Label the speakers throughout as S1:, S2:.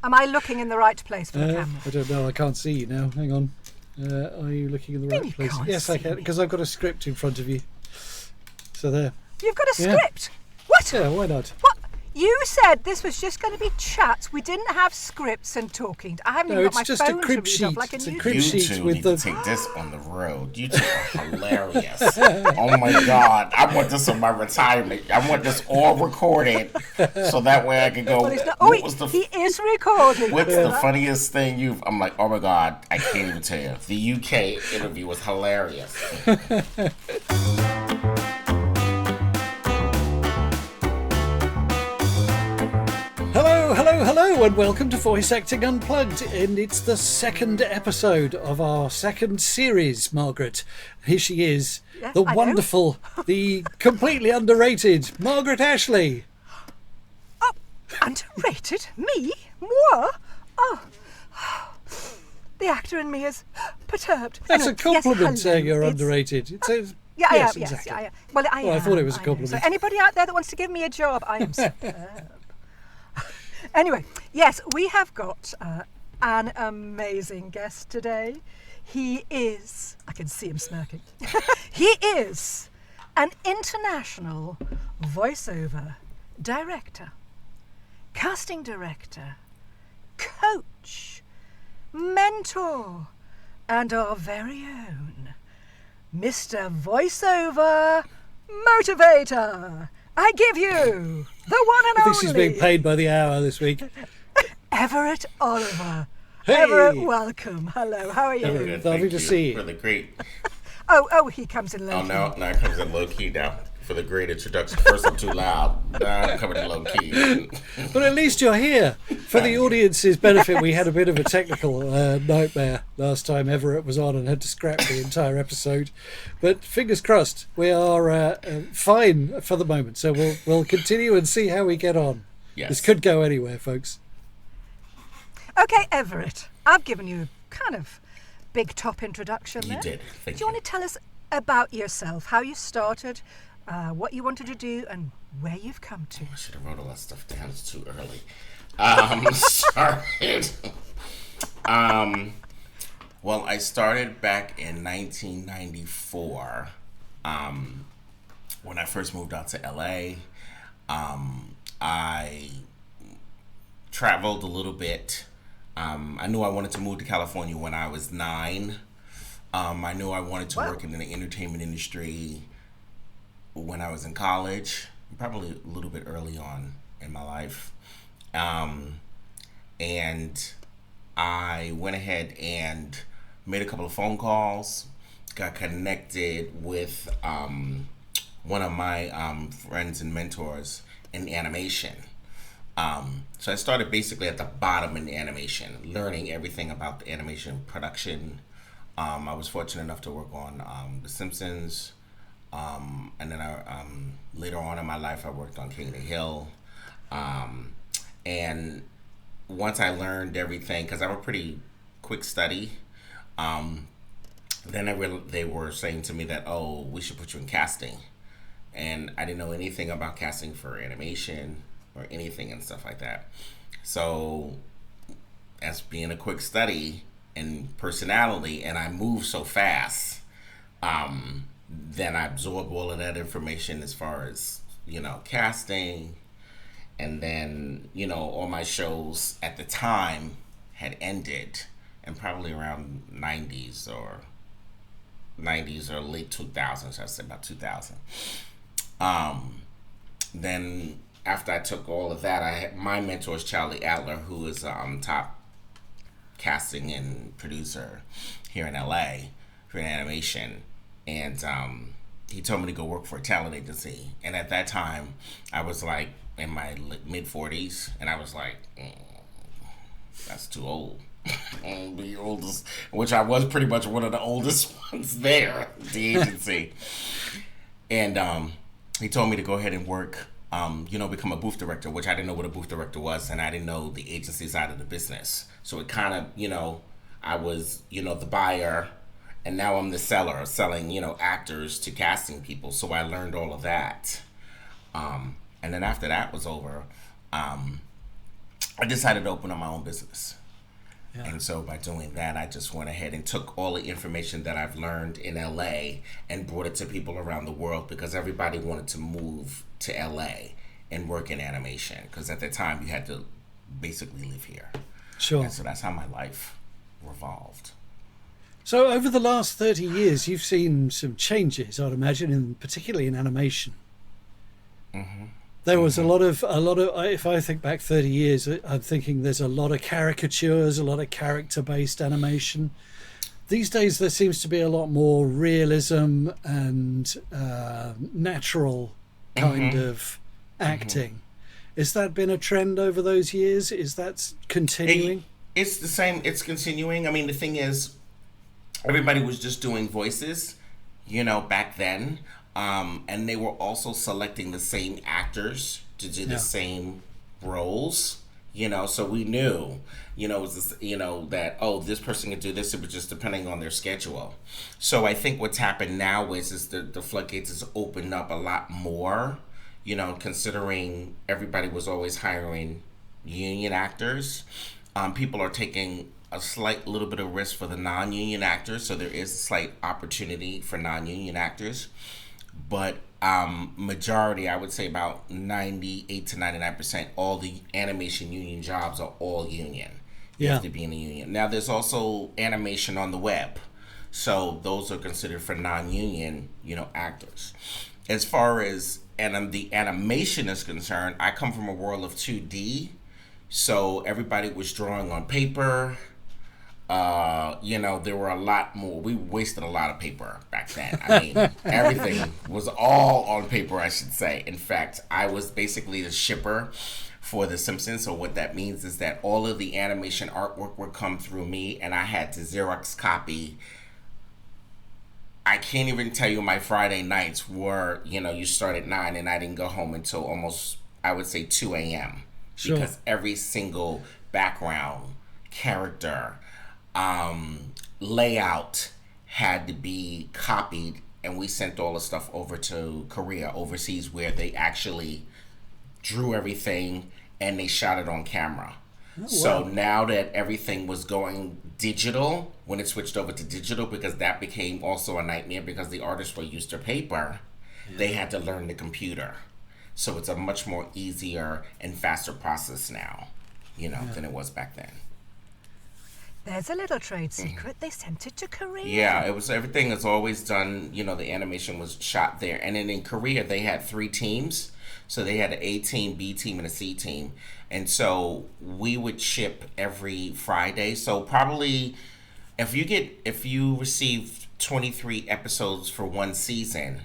S1: Am I looking in the right place for the camera?
S2: I don't know. I can't see you now. Hang on. Are you looking in the right place? Yes, I can, because I've got a script in front of you. So there.
S1: You've got a script? What?
S2: Yeah, why not?
S1: What? You said this was just going to be chats. We didn't have scripts and talking. I haven't even got my
S2: just a
S1: phone
S2: crib
S1: to read
S2: sheet.
S1: off like a
S2: It's a
S1: news.
S2: crib
S3: You
S2: sheet
S3: two
S2: with
S3: need
S2: the.
S3: to take this on the road. You two are hilarious. Oh my God. I want this on my retirement. I want this all recorded so that way I can go.
S1: Well, he's not, he is recording.
S3: What's the funniest thing I'm like, oh my God, I can't even tell you. The UK interview was hilarious.
S2: Hello, and welcome to Voice Acting Unplugged, and it's the second episode of our second series, Margaret. Here she is, the wonderful, the completely underrated Margaret Ashley.
S1: Oh, underrated? Me? Moi? Oh, the actor in me is perturbed.
S2: That's
S1: Anyway,
S2: a compliment
S1: yes,
S2: saying you're
S1: It's-
S2: underrated. It says,
S1: Yeah,
S2: yes,
S1: I am.
S2: exactly.
S1: Yes, I am. Well, I am.
S2: I thought it was a
S1: I know.
S2: compliment.
S1: So anybody out there that wants to give me a job, I am superb. Anyway, yes, we have got an amazing guest today. He is, I can see him smirking, he is an international voiceover director, casting director, coach, mentor, and our very own Mr. Voiceover Motivator. I give you the one and
S2: I think
S1: only.
S2: she's being paid by the hour this week.
S1: Everett Oliver.
S2: Hey.
S1: Everett, welcome. Hello, how are you?
S3: Good,
S2: Lovely
S3: thank
S2: to see you.
S3: For the great.
S1: Oh, he comes in low.
S3: Oh, no, it comes in low key now. For the great introduction. First, I'm too loud. Now I'm coming in low key.
S2: But at least you're here. For the audience's benefit, we had a bit of a technical nightmare last time Everett was on and had to scrap the entire episode. But fingers crossed, we are fine for the moment. So we'll continue and see how we get on.
S3: Yes.
S2: This could go anywhere, folks.
S1: Okay, Everett, I've given you kind of big top introduction there.
S3: You did. Thank
S1: Do you want to tell us about yourself, how you started, what you wanted to do, and where you've come to?
S3: I should have wrote all that stuff down. It's too early. Started. Well, I started back in 1994 when I first moved out to LA. I traveled a little bit. I knew I wanted to move to California when I was 9. I knew I wanted to work in the entertainment industry when I was in college, probably a little bit early on in my life. And I went ahead and made a couple of phone calls, got connected with one of my friends and mentors in animation. So I started basically at the bottom in animation, learning everything about the animation production. I was fortunate enough to work on The Simpsons. And then later on in my life, I worked on King of the Hill. And once I learned everything, because I'm a pretty quick study, then they were saying to me that, oh, we should put you in casting. And I didn't know anything about casting for animation or anything and stuff like that. So as being a quick study and personality, and I move so fast, then I absorb all of that information as far as, casting. And then, all my shows at the time had ended, and probably around 90s or late 2000s, I'd say about 2000. Then after I took all of that, I had my mentor is Charlie Adler, who is top casting and producer here in LA for animation. And he told me to go work for a talent agency. And at that time, I was like in my mid 40s, and I was like, that's too old. The oldest, which I was pretty much one of the oldest ones there at the agency. And he told me to go ahead and work, become a booth director, which I didn't know what a booth director was, and I didn't know the agency side of the business. So it kind of, I was, the buyer, and now I'm the seller, selling, actors to casting people. So I learned all of that. And then after that was over, I decided to open up my own business.
S2: Yeah.
S3: And so by doing that, I just went ahead and took all the information that I've learned in LA and brought it to people around the world, because everybody wanted to move to LA and work in animation, because at the time you had to basically live here.
S2: Sure.
S3: And so that's how my life revolved.
S2: So over the last 30 years, you've seen some changes, I'd imagine, particularly in animation.
S3: Mm-hmm.
S2: There was a lot of, if I think back 30 years, I'm thinking there's a lot of caricatures, a lot of character-based animation. These days, there seems to be a lot more realism and natural kind of acting. Has that been a trend over those years? Is that continuing?
S3: It's the same. It's continuing. I mean, the thing is, everybody was just doing voices, back then. And they were also selecting the same actors to do the same roles, so we knew, it was this, that, this person could do this. It was just depending on their schedule. So I think what's happened now is the floodgates has opened up a lot more, considering everybody was always hiring union actors. People are taking a slight little bit of risk for the non-union actors. So there is a slight opportunity for non-union actors. But majority, I would say about 98 to 99%, all the animation union jobs are all union. You have to be in a union. Now, there's also animation on the web. So those are considered for non-union, actors. As far as the animation is concerned, I come from a world of 2D. So everybody was drawing on paper. There were a lot more. We wasted a lot of paper back then. I mean, everything was all on paper, I should say. In fact, I was basically the shipper for the Simpsons. So what that means is that all of the animation artwork would come through me, and I had to Xerox copy. I can't even tell you my Friday nights were, you start at 9 and I didn't go home until almost, I would say, 2 a.m.
S2: Sure.
S3: Because every single background, character, layout had to be copied, and we sent all the stuff over to Korea, overseas, where they actually drew everything and they shot it on camera. So now that everything was going digital, when it switched over to digital, because that became also a nightmare because the artists were used to paper, they had to learn the computer. So it's a much more easier and faster process now, than it was back then.
S1: There's a little trade secret. They sent it to Korea.
S3: Yeah, it was, everything is always done, the animation was shot there. And then in Korea, they had 3 teams. So they had an A team, B team, and a C team. And so we would ship every Friday. So probably if you received 23 episodes for one season,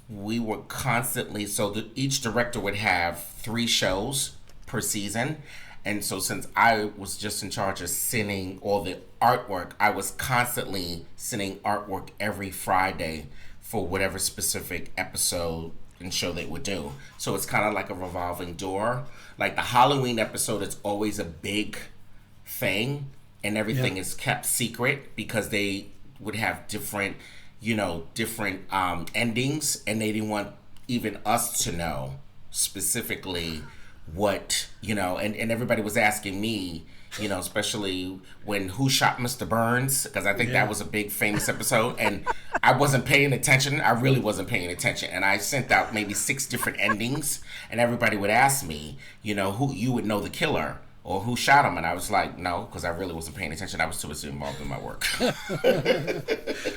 S3: we were constantly, each director would have 3 shows per season. And so since I was just in charge of sending all the artwork, I was constantly sending artwork every Friday for whatever specific episode and show they would do. So it's kind of like a revolving door. Like the Halloween episode is always a big thing, and everything is kept secret because they would have different endings, and they didn't want even us to know specifically what, and everybody was asking me, especially when Who Shot Mr. Burns, because I think that was a big famous episode, and I wasn't paying attention. I really wasn't paying attention, and I sent out maybe 6 different endings, and everybody would ask me, who you would know the killer or who shot him, and I was like, no, because I really wasn't paying attention. I was too much involved in my work.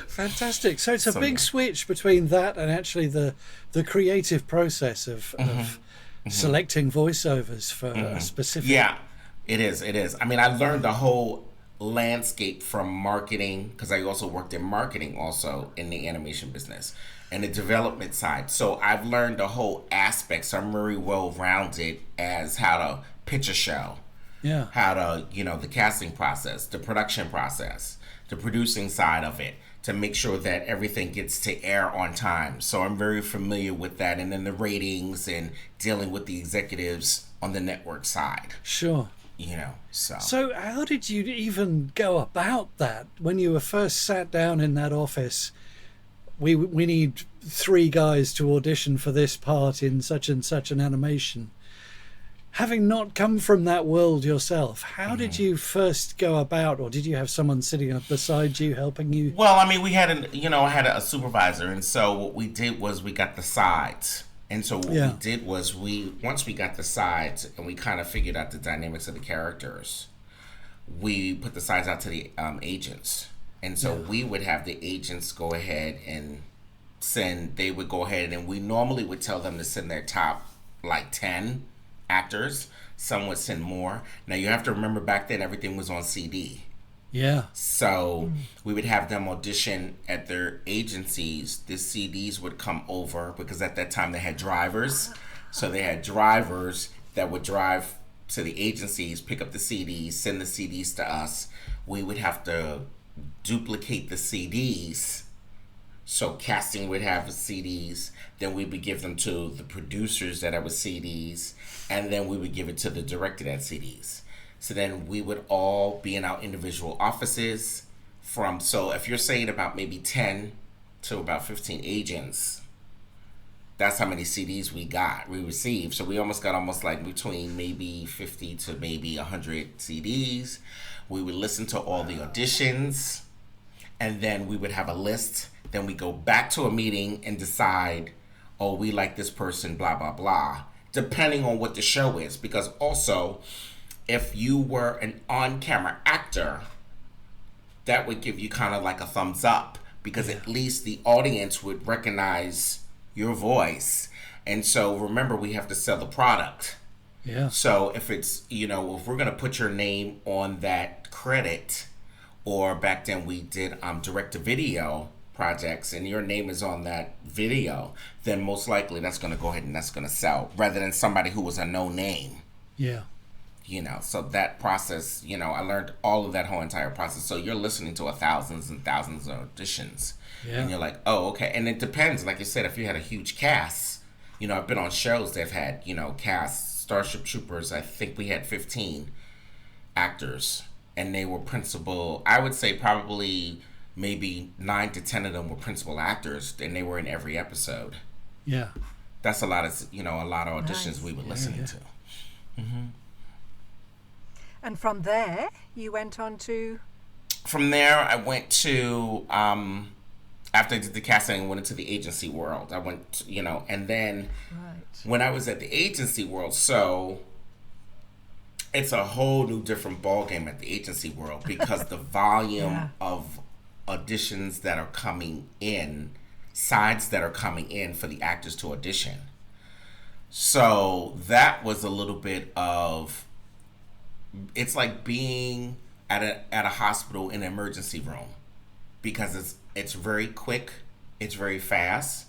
S2: Fantastic. So it's a big switch between that and actually the creative process of selecting voiceovers for a specific...
S3: Yeah, it is. I mean, I learned the whole landscape from marketing, because I also worked in marketing also in the animation business and the development side. So I've learned the whole aspect. So I'm very well-rounded as how to pitch a show.
S2: Yeah.
S3: How to, the casting process, the production process, the producing side of it, to make sure that everything gets to air on time. So I'm very familiar with that. And then the ratings and dealing with the executives on the network side.
S2: Sure.
S3: So
S2: how did you even go about that when you were first sat down in that office? We need 3 guys to audition for this part in such and such an animation. Having not come from that world yourself, how did you first go about, or did you have someone sitting beside you helping you?
S3: Well, I mean, we had I had a supervisor, and so what we did was we got the sides. And so what we did was once we got the sides and we kind of figured out the dynamics of the characters, we put the sides out to the agents. And so we would have the agents go ahead and they would go ahead, and we normally would tell them to send their top like 10 actors. Some would send more. Now you have to remember, back then everything was on CD.
S2: Yeah.
S3: So we would have them audition at their agencies. The CDs would come over because at that time they had drivers. So they had drivers that would drive to the agencies, pick up the CDs, send the CDs to us. We would have to duplicate the CDs. So casting would have the CDs. Then we would give them to the producers that have CDs. And then we would give it to the director that had CDs. So then we would all be in our individual offices so if you're saying about maybe 10 to about 15 agents, that's how many CDs we received. So we almost got like between maybe 50 to maybe 100 CDs. We would listen to all the auditions, and then we would have a list. Then we go back to a meeting and decide, oh, we like this person, blah, blah, blah, depending on what the show is. Because also, if you were an on-camera actor, that would give you kind of like a thumbs up, because at least the audience would recognize your voice. And so remember, we have to sell the product.
S2: Yeah.
S3: So if it's, if we're going to put your name on that credit, or back then we did direct-to-video projects and your name is on that video, then most likely that's going to go ahead and that's going to sell, rather than somebody who was a no name.
S2: Yeah.
S3: So that process, I learned all of that whole entire process. So you're listening to thousands and thousands of auditions. Yeah. And you're like, oh, okay. And it depends. Like you said, if you had a huge cast, I've been on shows that have had, cast, Starship Troopers, I think we had 15 actors. And they were principal, I would say probably maybe 9 to 10 of them were principal actors. And they were in every episode.
S2: Yeah.
S3: That's a lot of, auditions we were listening to. Mm-hmm.
S1: And from there, you went on to?
S3: From there, I went to, after I did the casting, I went into the agency world. I went, and then when I was at the agency world, so it's a whole new different ballgame at the agency world, because the volume of auditions that are coming in, sides that are coming in for the actors to audition. So that was a little bit of, it's like being at a hospital in an emergency room, because it's very quick, it's very fast.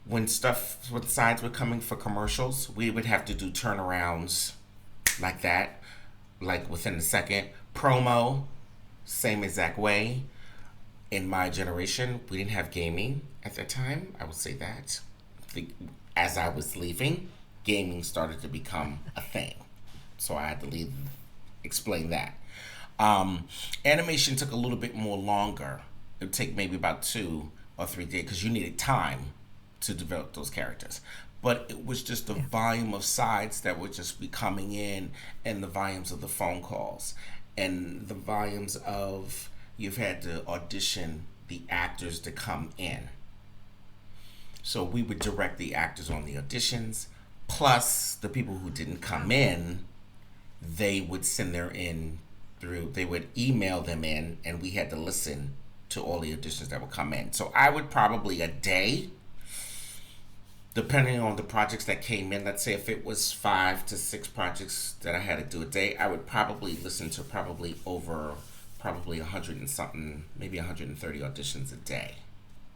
S3: When sides were coming for commercials, we would have to do turnarounds like that, like within a second. Promo, same exact way. In my generation, we didn't have gaming at that time. I would say that. As I was leaving, gaming started to become a thing. So I had to explain that. Animation took a little bit more longer. It would take maybe about 2 or 3 days, because you needed time to develop those characters. But it was just the volume of sides that would just be coming in, and the volumes of the phone calls, and the volumes of, you've had to audition the actors to come in. So we would direct the actors on the auditions, plus the people who didn't come in, they would send they would email them in, and we had to listen to all the auditions that would come in. So I would probably a day, depending on the projects that came in, let's say if it was 5 to 6 projects that I had to do a day, I would probably listen to over 100 and something, maybe 130 auditions a day.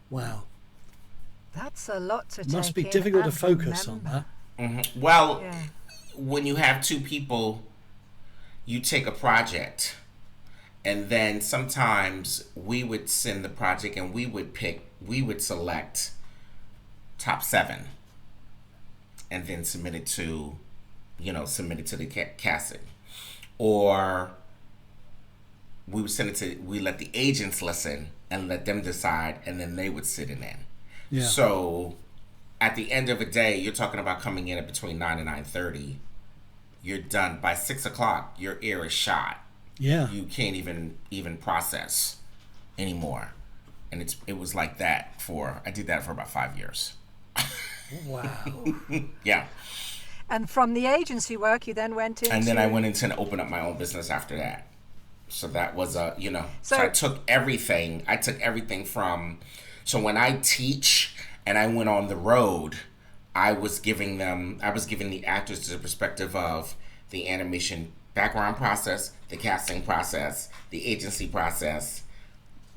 S2: Wow.
S1: That's a lot to take.
S2: Must be difficult to focus on that.
S3: Mm-hmm. Well, when you have 2 people, you take a project, and then sometimes we would send the project and we would select top 7 and then submit it to the casting. Or we would we let the agents listen and let them decide, and then they would sit it in. Yeah. So at the end of the day, you're talking about coming in at between 9 and 9:30 you're done. By 6 o'clock, your ear is shot.
S2: Yeah.
S3: You can't even process anymore. And it was like that I did that for about 5 years.
S2: Wow.
S3: Yeah.
S1: And from the agency work, you then went into...
S3: And then I went into and opened up my own business after that. So that was so I took everything from, so when I teach and I went on the road, I was giving the actors the perspective of the animation background process, the casting process, the agency process,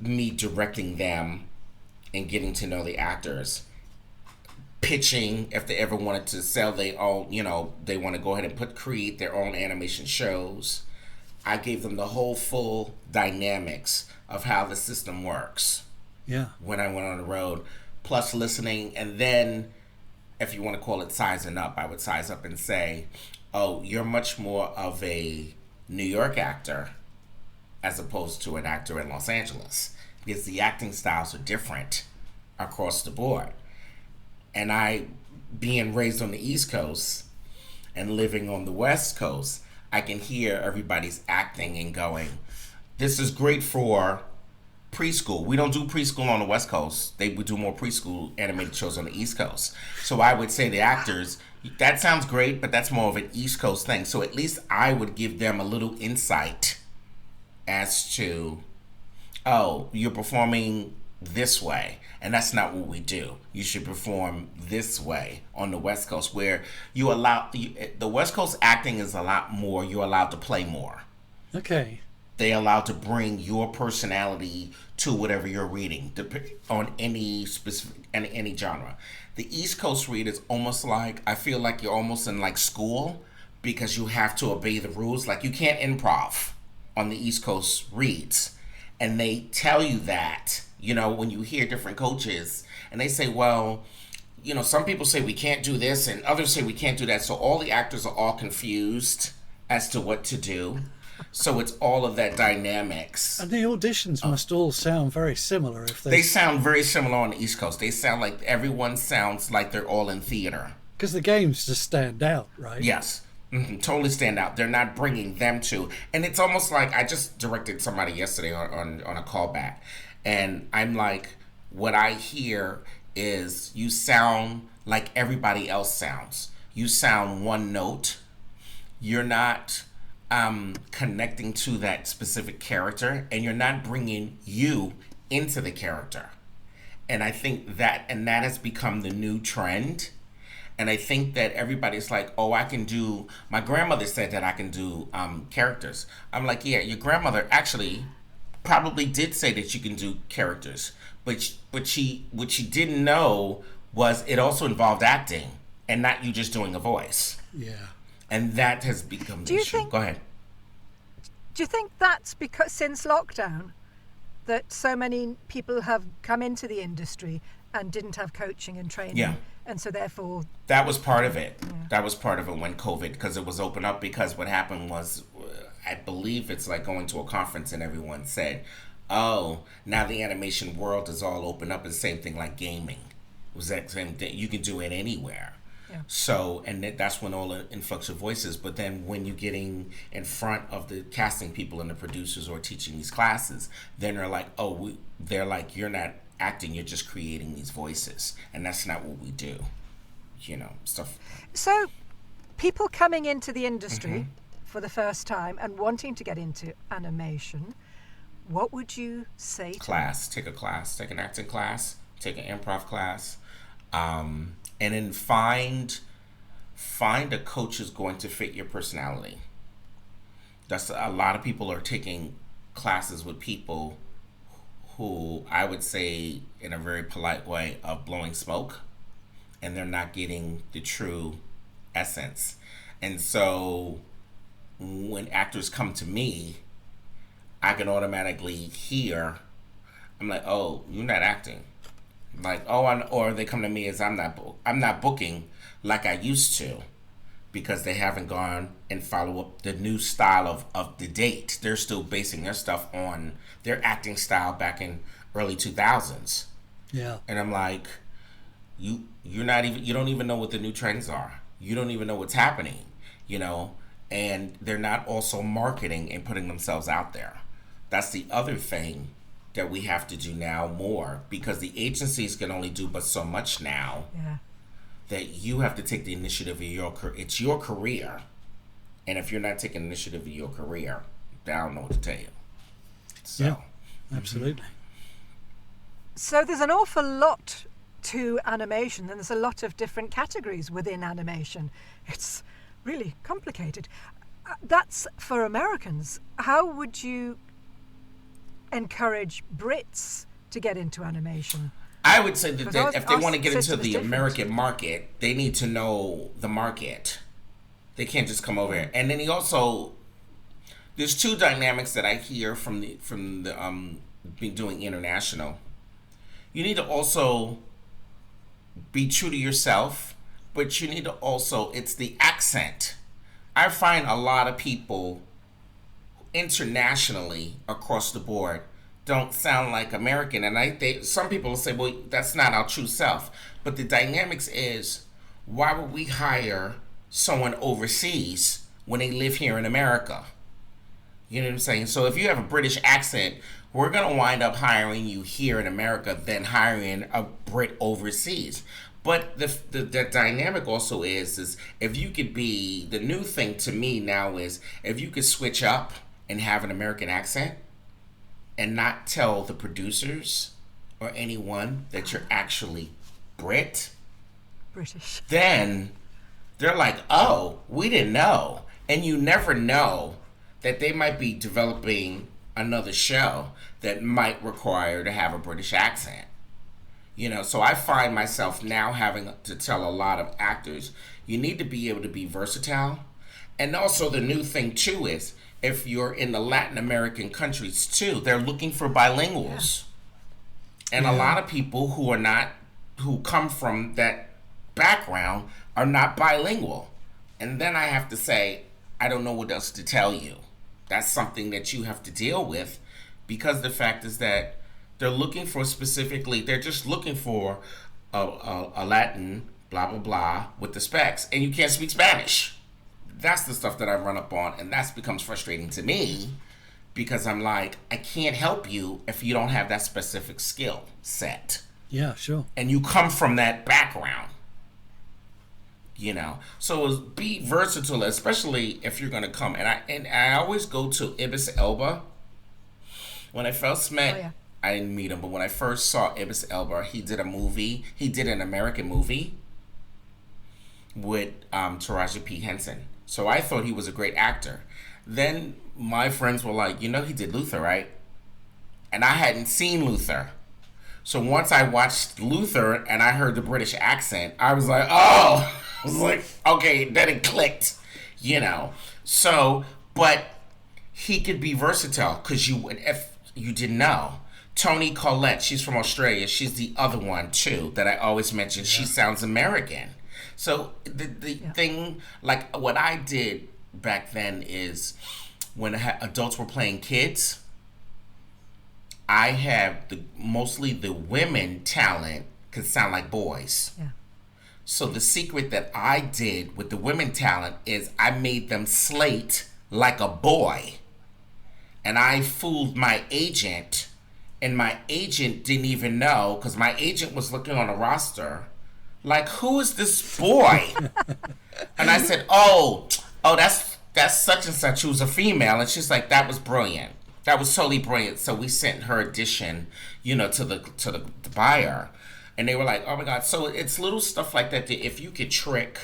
S3: me directing them and getting to know the actors, pitching if they ever wanted to sell their own, they want to go ahead and create their own animation shows. I gave them the whole full dynamics of how the system works.
S2: Yeah.
S3: When I went on the road, plus listening, and then if you want to call it sizing up, I would size up and say, oh, you're much more of a New York actor as opposed to an actor in Los Angeles, because the acting styles are different across the board. And I, being raised on the East Coast and living on the West Coast, I can hear everybody's acting and going, this is great for preschool. We don't do preschool on the West Coast. They would do more preschool animated shows on the East Coast. So I would say to actors, that sounds great, but that's more of an East Coast thing. So at least I would give them a little insight as to, oh, you're performing this way, and that's not what we do. You should perform this way on the West Coast, where the West Coast acting is a lot more, you're allowed to play more.
S2: Okay.
S3: They're allowed to bring your personality to whatever you're reading on any specific and any genre. The East Coast read is almost like, I feel like you're almost in like school, because you have to obey the rules. Like you can't improv on the East Coast reads. And they tell you that, when you hear different coaches and they say, well, some people say we can't do this and others say we can't do that. So all the actors are all confused as to what to do. So it's all of that dynamics.
S2: And the auditions must all sound very similar.
S3: They sound very similar on the East Coast. They sound like everyone sounds like they're all in theater.
S2: Because the games just stand out, right?
S3: Yes. Mm-hmm. Totally stand out. They're not bringing them to. And it's almost like I just directed somebody yesterday on a callback. And I'm like, what I hear is you sound like everybody else sounds. You sound one note. You're not connecting to that specific character, and you're not bringing you into the character. And I think that has become the new trend. And I think that everybody's like, oh, my grandmother said that I can do characters. I'm like, yeah, your grandmother actually probably did say that you can do characters. But what she didn't know was it also involved acting and not you just doing a voice.
S2: Yeah.
S3: And that has become the issue. Go ahead.
S1: Do you think that's because since lockdown that so many people have come into the industry and didn't have coaching and training?
S3: Yeah.
S1: And so therefore...
S3: That was part of it.
S1: Yeah.
S3: That was part of it when COVID, because it was open up, because what happened was, I believe it's like going to a conference and everyone said, oh, now the animation world is all open up. It's the same thing like gaming. It was that same thing. You can do it anywhere.
S1: Yeah.
S3: So, and that's when all the influx of voices. But then when you're getting in front of the casting people and the producers or teaching these classes, then they're like, you're not acting, you're just creating these voices. And that's not what we do. Stuff.
S1: So, people coming into the industry for the first time and wanting to get into animation, what would you say to them?
S3: Take a class, take an acting class, take an improv class. And then find a coach who's going to fit your personality. That's a lot of people are taking classes with people who I would say in a very polite way of blowing smoke, and they're not getting the true essence. And so when actors come to me, I can automatically hear, I'm like, oh, you're not acting. Like, or they come to me as I'm not booking like I used to, because they haven't gone and follow up the new style of the date. They're still basing their stuff on their acting style back in early 2000s.
S2: Yeah.
S3: And I'm like, you don't even know what the new trends are. You don't even know what's happening, and they're not also marketing and putting themselves out there. That's the other thing that we have to do now more, because the agencies can only do but so much now.
S1: Yeah.
S3: That you have to take the initiative of it's your career, and if you're not taking initiative of your career, I don't know what to tell you. So,
S2: Yeah, absolutely.
S1: So there's an awful lot to animation, and there's a lot of different categories within animation. It's really complicated. That's for Americans. How would you encourage Brits to get into animation?
S3: I would say that
S1: Because
S3: if they
S1: our
S3: want to get into
S1: system is
S3: the
S1: different.
S3: American market, they need to know the market. They can't just come over here. And then there's two dynamics that I hear from the being doing international. You need to also be true to yourself, but you need to also, it's the accent. I find a lot of people internationally across the board don't sound like American, and some people will say, well, that's not our true self. But the dynamics is, why would we hire someone overseas when they live here in America? You know what I'm saying? So if you have a British accent, we're going to wind up hiring you here in America than hiring a Brit overseas. But the dynamic also is if you could be, the new thing to me now is, if you could switch up and have an American accent and not tell the producers or anyone that you're actually British, then they're like, oh, we didn't know. And you never know that they might be developing another show that might require to have a British accent. You know, so I find myself now having to tell a lot of actors, you need to be able to be versatile. And also the new thing too is, if you're in the Latin American countries too, they're looking for bilinguals. Yeah. And a lot of people who come from that background are not bilingual. And then I have to say, I don't know what else to tell you. That's something that you have to deal with, because the fact is that they're looking for they're just looking for a Latin, blah, blah, blah, with the specs, and you can't speak Spanish. That's the stuff that I run up on, and that becomes frustrating to me, because I'm like, I can't help you if you don't have that specific skill set.
S2: Yeah, sure. And
S3: you come from that background. You know, so be versatile, especially if you're going to come. And I always go to Idris Elba. When I first met, I didn't meet him, but when I first saw Idris Elba, he did an American movie with Taraji P. Henson. So I thought he was a great actor. Then my friends were like, you know, he did Luther, right? And I hadn't seen Luther. So once I watched Luther and I heard the British accent, I was like, oh, I was like, okay, then it clicked, you know. So, but he could be versatile, because if you didn't know, Toni Collette, she's from Australia. She's the other one too that I always mention. Yeah. She sounds American. So the thing, like what I did back then is, when adults were playing kids, I have mostly the women talent could sound like boys. Yeah. So the secret that I did with the women talent is I made them slate like a boy. And I fooled my agent, and my agent didn't even know, because my agent was looking on a roster like, who is this boy? And I said, oh, that's such and such, who's a female. And she's like, that was brilliant. That was totally brilliant. So we sent her audition, you know, to the buyer. And they were like, oh my God. So it's little stuff like that if you can trick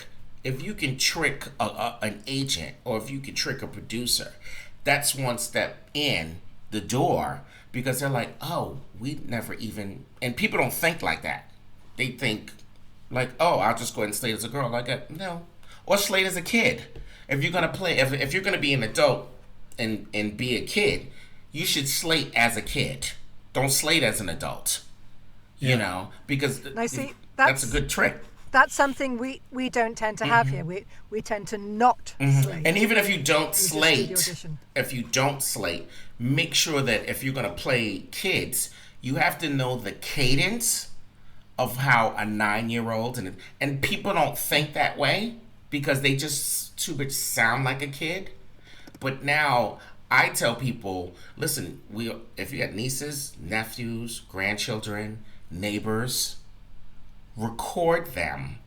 S3: an agent, or if you can trick a producer, that's one step in the door, because they're like, oh, we never even, and people don't think like that. They think like, oh, I'll just go ahead and slate as a girl. Like, no. Or slate as a kid. If you're going to play, if you're going to be an adult and be a kid, you should slate as a kid. Don't slate as an adult. Yeah. You know, because that's a good trick.
S1: That's something we don't tend to have here. We tend to not slate.
S3: And even if you don't slate, make sure that if you're going to play kids, you have to know the cadence of how a 9-year-old, and people don't think that way. because they just too much sound like a kid. But now I tell people, listen, if you got nieces, nephews, grandchildren, neighbors, record them,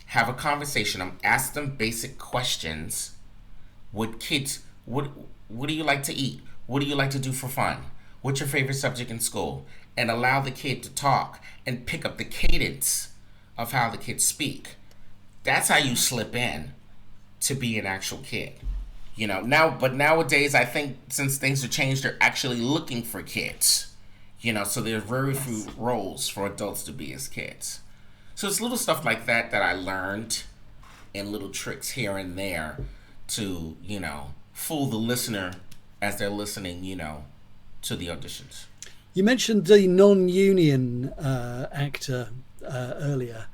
S3: have a conversation, ask them basic questions. What do you like to eat? What do you like to do for fun? What's your favorite subject in school? And allow the kid to talk and pick up the cadence of how the kids speak. That's how you slip in to be an actual kid. But nowadays, I think since things have changed, they're actually looking for kids. So there's very few roles for adults to be as kids. So it's little stuff like that I learned, and little tricks here and there to, fool the listener as they're listening, to the auditions.
S2: You mentioned the non-union actor earlier.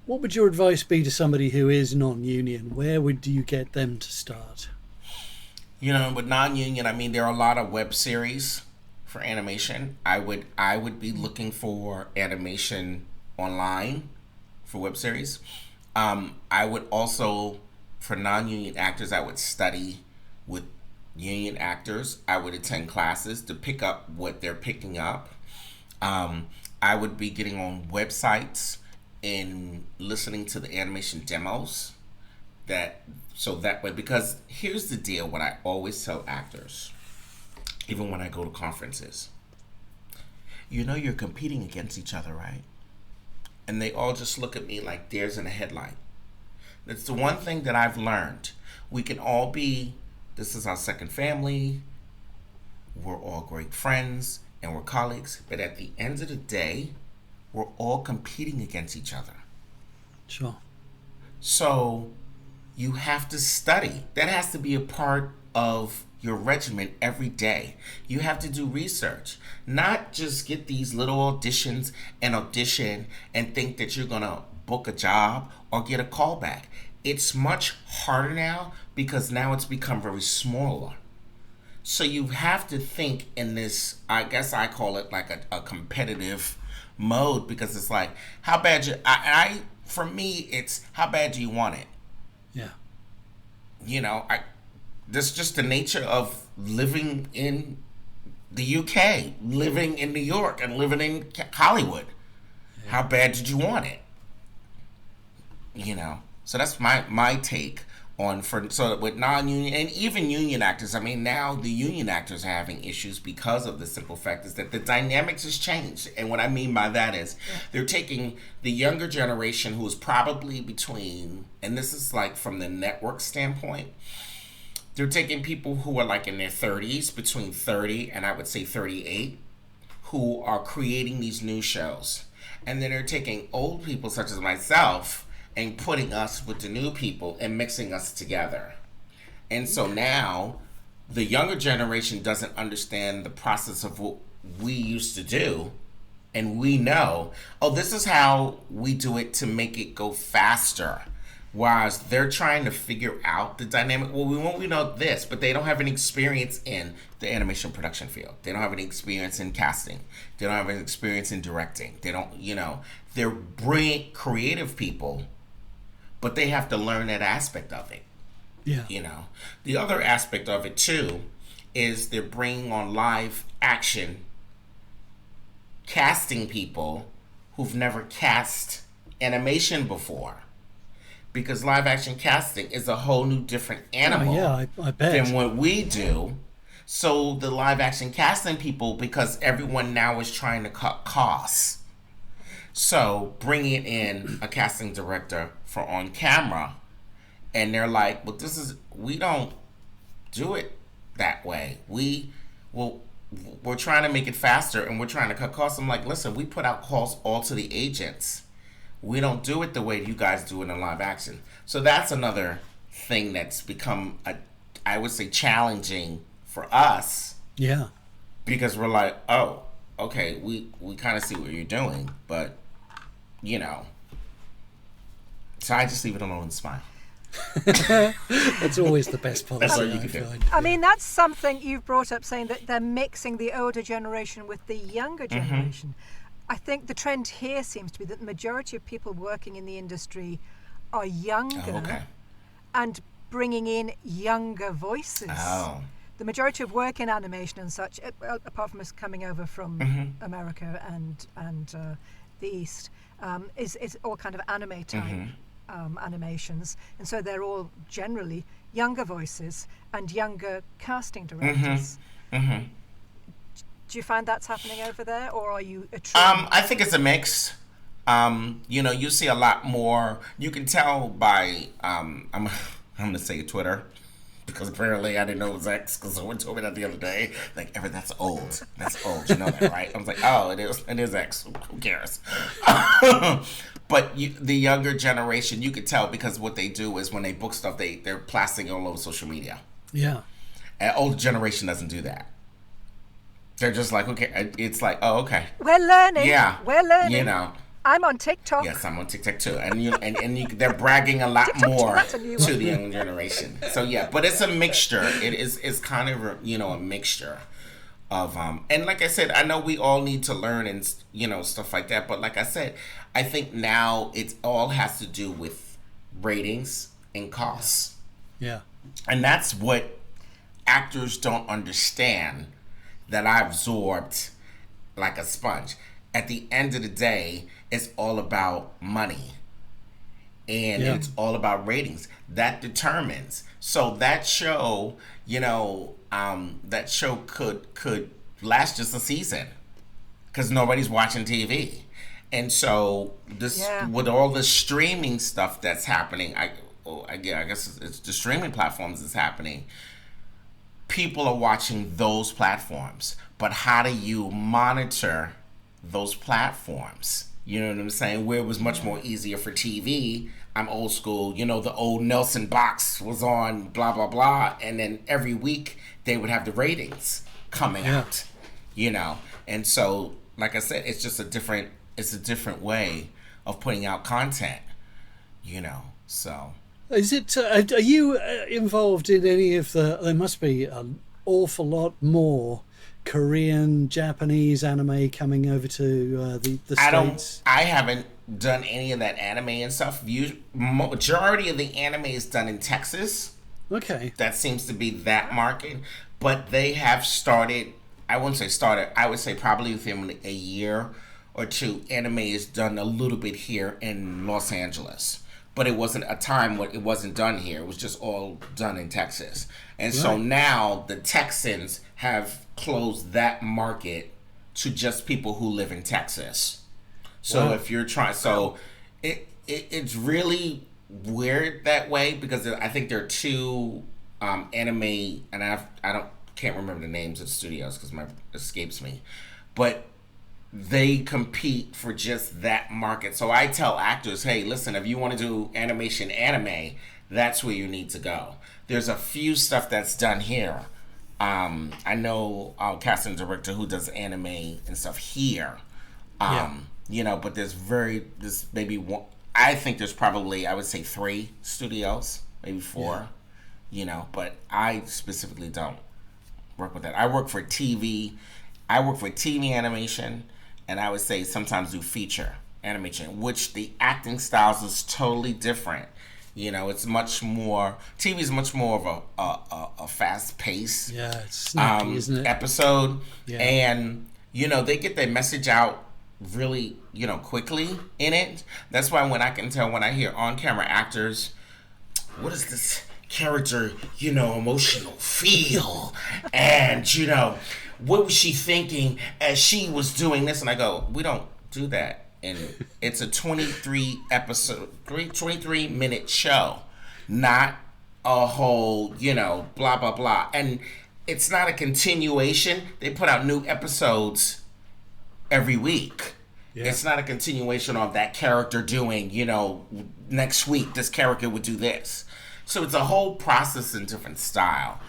S2: What would your advice be to somebody who is non-union? Where would you get them to start?
S3: With non-union, I mean, there are a lot of web series for animation. I would be looking for animation online for web series. I would also, for non-union actors, I would study with union actors. I would attend classes to pick up what they're picking up. I would be getting on websites and listening to the animation demos. So that way, because here's the deal, what I always tell actors, even when I go to conferences, you're competing against each other, right? And they all just look at me like deers in a headlight. That's the one thing that I've learned. We can all be, this is our second family, we're all great friends, and we're colleagues, but at the end of the day, we're all competing against each other.
S2: Sure.
S3: So you have to study. That has to be a part of your regimen every day. You have to do research, not just get these little auditions and audition and think that you're gonna book a job or get a call back. It's much harder now because now it's become very smaller. So you have to think in this, I guess I call it like a competitive mode, because it's like, how bad for me, it's how bad do you want it?
S2: Yeah.
S3: That's just the nature of living in the UK, living in New York, and living in Hollywood. Yeah. How bad did you want it? So that's my take on so with non-union and even union actors. I mean, now the union actors are having issues because of the simple fact is that the dynamics has changed. And what I mean by that is they're taking the younger generation who is probably between, and this is like from the network standpoint, they're taking people who are like in their 30s, between 30 and I would say 38, who are creating these new shows. And then they're taking old people such as myself and putting us with the new people and mixing us together. And so now the younger generation doesn't understand the process of what we used to do. And we know, this is how we do it to make it go faster. Whereas they're trying to figure out the dynamic. Well, we know this, but they don't have any experience in the animation production field. They don't have any experience in casting. They don't have any experience in directing. They don't, they're brilliant, creative people, but they have to learn that aspect of it.
S2: Yeah.
S3: The other aspect of it too is they're bringing on live action casting people who've never cast animation before. Because live action casting is a whole new different animal
S2: I bet.
S3: than what we do. So the live action casting people, because everyone now is trying to cut costs, so bringing in a casting director for on camera, and they're like, well, we don't do it that way. We're trying to make it faster and we're trying to cut costs. I'm like, listen, we put out calls all to the agents. We don't do it the way you guys do it in live action. So that's another thing that's become, I would say, challenging for us.
S2: Yeah.
S3: Because we're like, oh, okay, we kind of see what you're doing, but, So I just leave it alone and smile.
S2: That's always the best policy.
S3: That's all you can do.
S1: I mean, that's something you've brought up, saying that they're mixing the older generation with the younger generation. I think the trend here seems to be that the majority of people working in the industry are younger
S3: Oh, okay.
S1: and bringing in younger voices.
S3: Oh.
S1: The majority of work in animation and such, well, apart from us coming over from
S3: Mm-hmm.
S1: America and the East, is all kind of anime type
S3: Mm-hmm.
S1: animations, and so they're all generally younger voices and younger casting directors.
S3: Mm-hmm.
S1: Do you find that's happening over there, or are you a true?
S3: I think it's a mix. You see a lot more. You can tell by I'm gonna say Twitter, because apparently I didn't know it was X, because someone told me that the other day. Like, Everett, that's old. That's old. You know that, right? I was like, oh, it is X. Who cares? But the younger generation, you could tell, because what they do is when they book stuff, they're blasting all over social media.
S2: Yeah.
S3: And older generation doesn't do that. They're just like, okay, it's like, oh, okay.
S1: We're learning.
S3: Yeah.
S1: We're learning.
S3: You know.
S1: I'm on TikTok.
S3: Yes, I'm on TikTok too, and they're bragging a lot
S1: TikTok,
S3: more
S1: that's a new
S3: to
S1: one.
S3: the young generation. So yeah, but it's a mixture. It's kind of a mixture of and like I said, I know we all need to learn and stuff like that. But like I said, I think now it all has to do with ratings and costs,
S2: Yeah.
S3: and that's what actors don't understand, that I absorbed like a sponge. At the end of the day, it's all about money. And
S2: Yeah.
S3: it's all about ratings. That determines. So that show, that show could last just a season, because nobody's watching TV. And so with all the streaming stuff that's happening, I guess it's the streaming platforms that's happening. People are watching those platforms, but how do you monitor those platforms? You know what I'm saying? Where it was much more easier for TV. I'm old school. The old Nelson box was on, blah, blah, blah. And then every week they would have the ratings coming out, And so, like I said, it's just a different way of putting out content, so.
S2: Is it? Are you involved in any of the? There must be an awful lot more Korean, Japanese anime coming over to the States.
S3: I haven't done any of that anime and stuff. Majority of the anime is done in Texas.
S2: Okay.
S3: That seems to be that market, but they have started. I wouldn't say started. I would say probably within a year or two, anime is done a little bit here in Los Angeles. But it wasn't a time when it wasn't done here. It was just all done in Texas. And so now the Texans have closed that market to just people who live in Texas. So if you're trying, it's really weird that way, because I think there are two anime, and can't remember the names of the studios because it escapes me, but they compete for just that market. So I tell actors, hey, listen, if you want to do animation anime, that's where you need to go. There's a few stuff that's done here. I know our casting director who does anime and stuff here. But there's maybe one. I think there's probably, I would say 3 studios, maybe 4. But I specifically don't work with that. I work for TV. I work for TV animation. And I would say sometimes do feature animation, which the acting styles is totally different. It's much more. TV is much more of a fast pace.
S2: Yeah, it's snappy, isn't it?
S3: Episode,
S2: Yeah.
S3: And they get their message out really quickly in it. That's why when I hear on camera actors, what is this character emotional feel, and what was she thinking as she was doing this? And I go, we don't do that. And it's a 23 minute show, not a whole, blah, blah, blah. And it's not a continuation. They put out new episodes every week. Yeah. It's not a continuation of that character doing, next week this character would do this. So it's a whole process and different style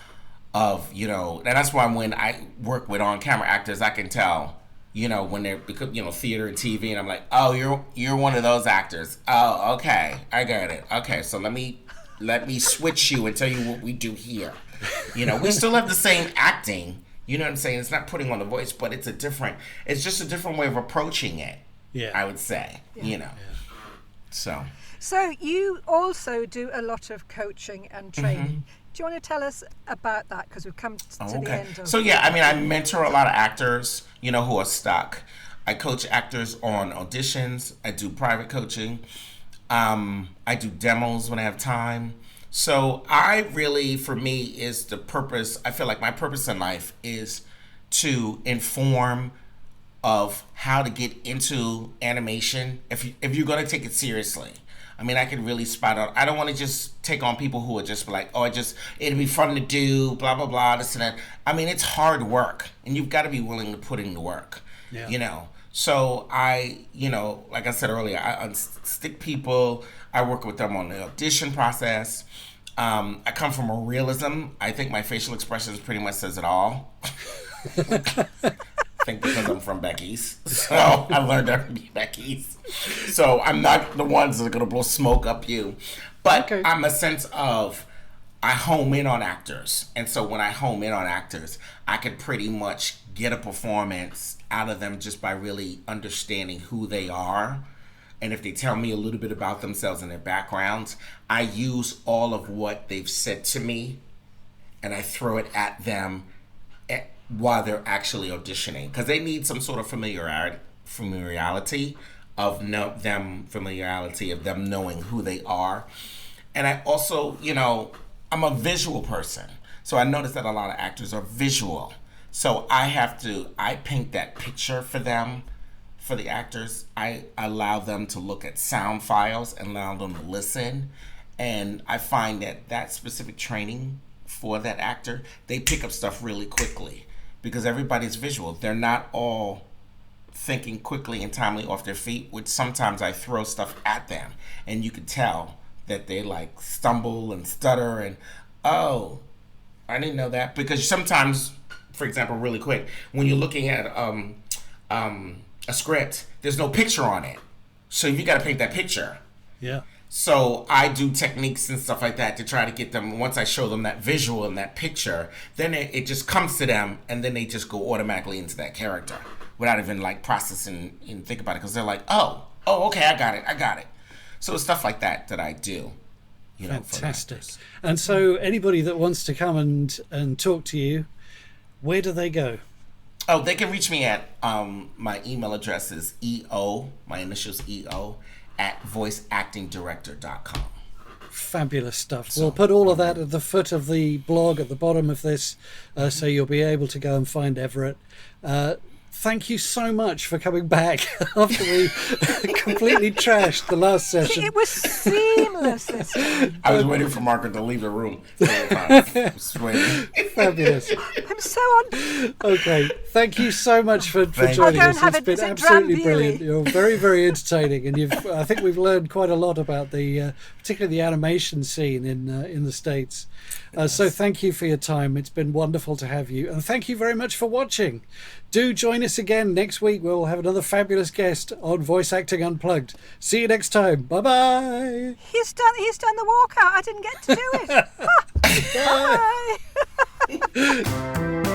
S3: of, and that's why when I work with on-camera actors, I can tell, when they're, theater and TV, and I'm like, oh, you're one of those actors. Oh, okay, I get it. Okay, so let me switch you and tell you what we do here. We still have the same acting. You know what I'm saying? It's not putting on the voice, but it's just a different way of approaching it.
S2: Yeah,
S3: I would say.
S1: Yeah.
S3: So.
S1: So you also do a lot of coaching and training. Do you want to tell us about that? Because we've come to the end of...
S3: So yeah, I mean, I mentor a lot of actors, who are stuck. I coach actors on auditions. I do private coaching. I do demos when I have time. So for me, is the purpose. I feel like my purpose in life is to inform of how to get into animation if you're going to take it seriously. I mean, I can really spot out. I don't want to just take on people who are just like, it'll be fun to do, blah, blah, blah, this and that. I mean, it's hard work, and you've got to be willing to put in the work, So like I said earlier, I unstick people. I work with them on the audition process. I come from a realism. I think my facial expressions pretty much says it all. I think because I'm from back east. So I learned to be back east. So I'm not the ones that are going to blow smoke up you. But I'm a sense of, I home in on actors. And so when I home in on actors, I can pretty much get a performance out of them just by really understanding who they are. And if they tell me a little bit about themselves and their backgrounds, I use all of what they've said to me and I throw it at them while they're actually auditioning. Because they need some sort of familiarity of them knowing who they are. And I also, I'm a visual person. So I notice that a lot of actors are visual. So I paint that picture for them. For the actors, I allow them to look at sound files and allow them to listen. And I find that specific training for that actor, they pick up stuff really quickly because everybody's visual. They're not all thinking quickly and timely off their feet, which sometimes I throw stuff at them. And you can tell that they like stumble and stutter and, oh, I didn't know that. Because sometimes, for example, really quick, when you're looking at a script, there's no picture on it. So you got to paint that picture.
S2: Yeah.
S3: So I do techniques and stuff like that to try to get them, once I show them that visual and that picture, then it just comes to them and then they just go automatically into that character without even like processing and think about it because they're like, oh, okay, I got it. So it's stuff like that I do.
S2: Fantastic. And so anybody that wants to come and talk to you, where do they go?
S3: Oh, they can reach me at my email address is my initials EO, at voiceactingdirector.com.
S2: Fabulous stuff. We'll put all of that at the foot of the blog at the bottom of this, so you'll be able to go and find Everett. Thank you so much for coming back after we completely trashed the last session.
S1: It was seamless this time.
S3: I was waiting for Margaret to leave the room. Fabulous.
S1: I'm so on.
S2: Okay, thank you so much for joining us. It's been absolutely brilliant. You're very, very entertaining, and I think we've learned quite a lot about particularly the animation scene in the States. So thank you for your time. It's been wonderful to have you, and thank you very much for watching. Do join us again next week. We'll have another fabulous guest on Voice Acting Unplugged. See you next time. Bye-bye.
S1: He's done the walkout. I didn't get to do it. Bye.